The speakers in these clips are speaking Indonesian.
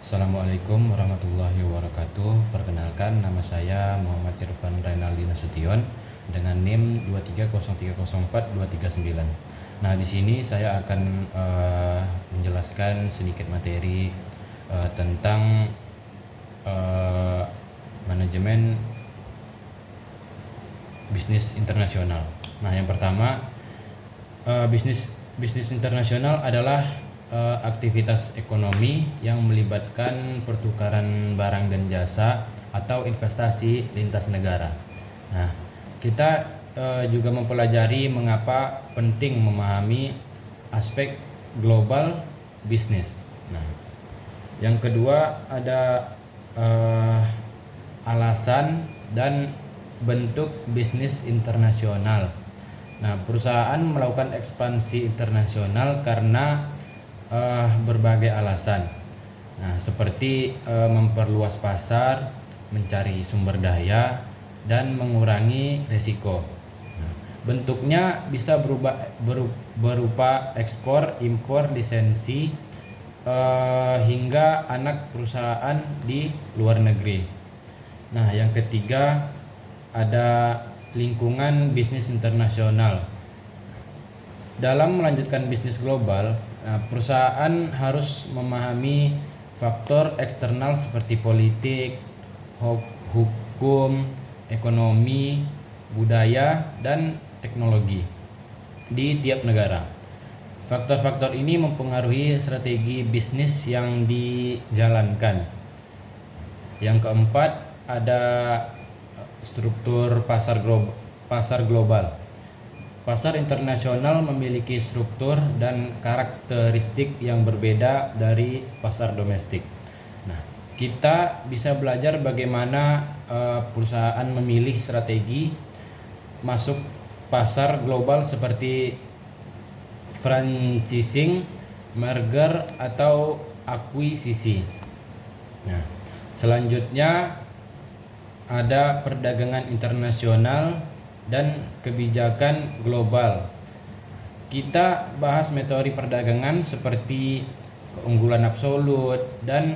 Assalamualaikum warahmatullahi wabarakatuh. Perkenalkan, nama saya Muhammad Irfan Rainaldi Nasution dengan NIM 230304239. Nah, di sini saya akan menjelaskan sedikit materi tentang manajemen bisnis internasional. Nah, yang pertama, bisnis internasional adalah aktivitas ekonomi yang melibatkan pertukaran barang dan jasa atau investasi lintas negara. Nah, kita juga mempelajari mengapa penting memahami aspek global bisnis. Nah, yang kedua ada alasan dan bentuk bisnis internasional. Nah, perusahaan melakukan ekspansi internasional karena berbagai alasan. Nah, seperti memperluas pasar, mencari sumber daya, dan mengurangi risiko. Nah, bentuknya bisa berupa ekspor, impor, lisensi, hingga anak perusahaan di luar negeri. Nah, yang ketiga ada lingkungan bisnis internasional. Dalam melanjutkan bisnis global, perusahaan harus memahami faktor eksternal seperti politik, hukum, ekonomi, budaya, dan teknologi di tiap negara. Faktor-faktor ini mempengaruhi strategi bisnis yang dijalankan. Yang keempat ada struktur pasar global. Pasar internasional memiliki struktur dan karakteristik yang berbeda dari pasar domestik. Nah, kita bisa belajar bagaimana perusahaan memilih strategi masuk pasar global seperti franchising, merger, atau akuisisi. Nah, selanjutnya ada perdagangan internasional dan kebijakan global. Kita bahas metode perdagangan seperti keunggulan absolut dan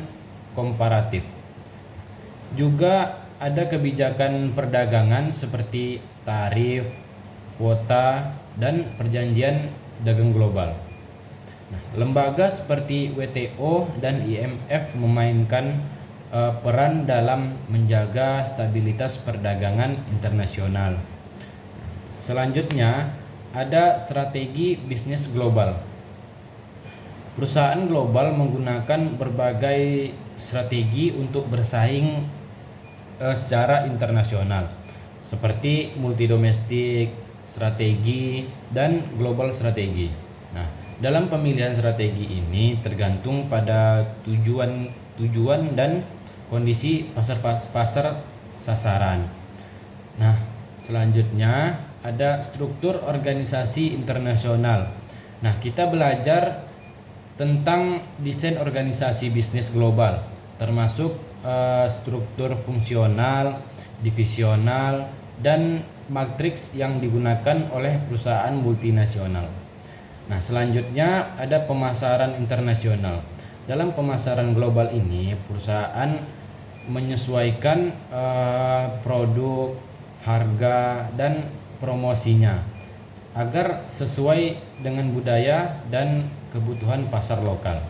komparatif. Juga ada kebijakan perdagangan seperti tarif, kuota, dan perjanjian dagang global. Nah, lembaga seperti WTO dan IMF memainkan peran dalam menjaga stabilitas perdagangan internasional. Selanjutnya ada strategi bisnis global. Perusahaan global menggunakan berbagai strategi untuk bersaing secara internasional, seperti multidomestik, strategi, dan global strategi. Nah, dalam pemilihan strategi ini tergantung pada tujuan dan kondisi pasar sasaran. Nah, selanjutnya ada struktur organisasi internasional. Nah, kita belajar tentang desain organisasi bisnis global, termasuk struktur fungsional, divisional, dan matriks yang digunakan oleh perusahaan multinasional. Nah, selanjutnya ada pemasaran internasional. Dalam pemasaran global ini, perusahaan menyesuaikan produk, harga, dan promosinya agar sesuai dengan budaya dan kebutuhan pasar lokal.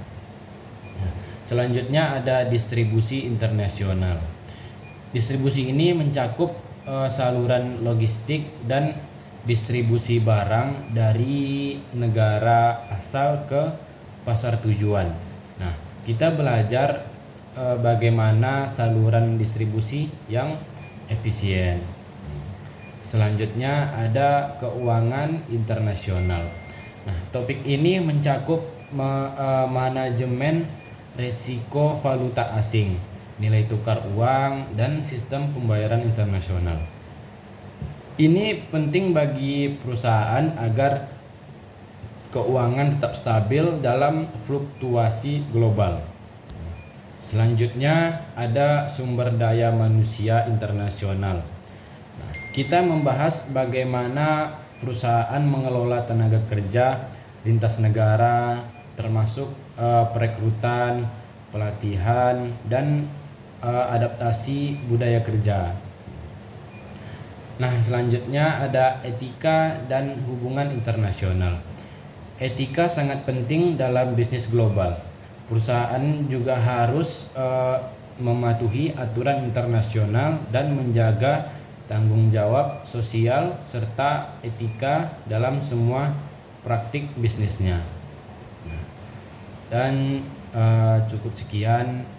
Selanjutnya ada distribusi internasional. Distribusi ini mencakup saluran logistik dan distribusi barang dari negara asal ke pasar tujuan. Nah, kita belajar bagaimana saluran distribusi yang efisien. Selanjutnya ada keuangan internasional. Nah, topik ini mencakup manajemen risiko valuta asing, nilai tukar uang, dan sistem pembayaran internasional. Ini penting bagi perusahaan agar keuangan tetap stabil dalam fluktuasi global. Selanjutnya ada sumber daya manusia internasional. Nah, kita membahas bagaimana perusahaan mengelola tenaga kerja lintas negara, termasuk perekrutan, pelatihan, dan adaptasi budaya kerja. Nah, selanjutnya ada etika dan hubungan internasional. Etika sangat penting dalam bisnis global. Perusahaan juga harus mematuhi aturan internasional dan menjaga tanggung jawab sosial serta etika dalam semua praktik bisnisnya. Dan cukup sekian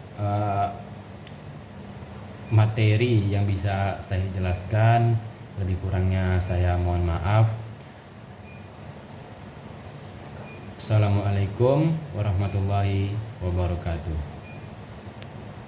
materi yang bisa saya jelaskan. Lebih kurangnya saya mohon maaf. Assalamualaikum warahmatullahi wabarakatuh.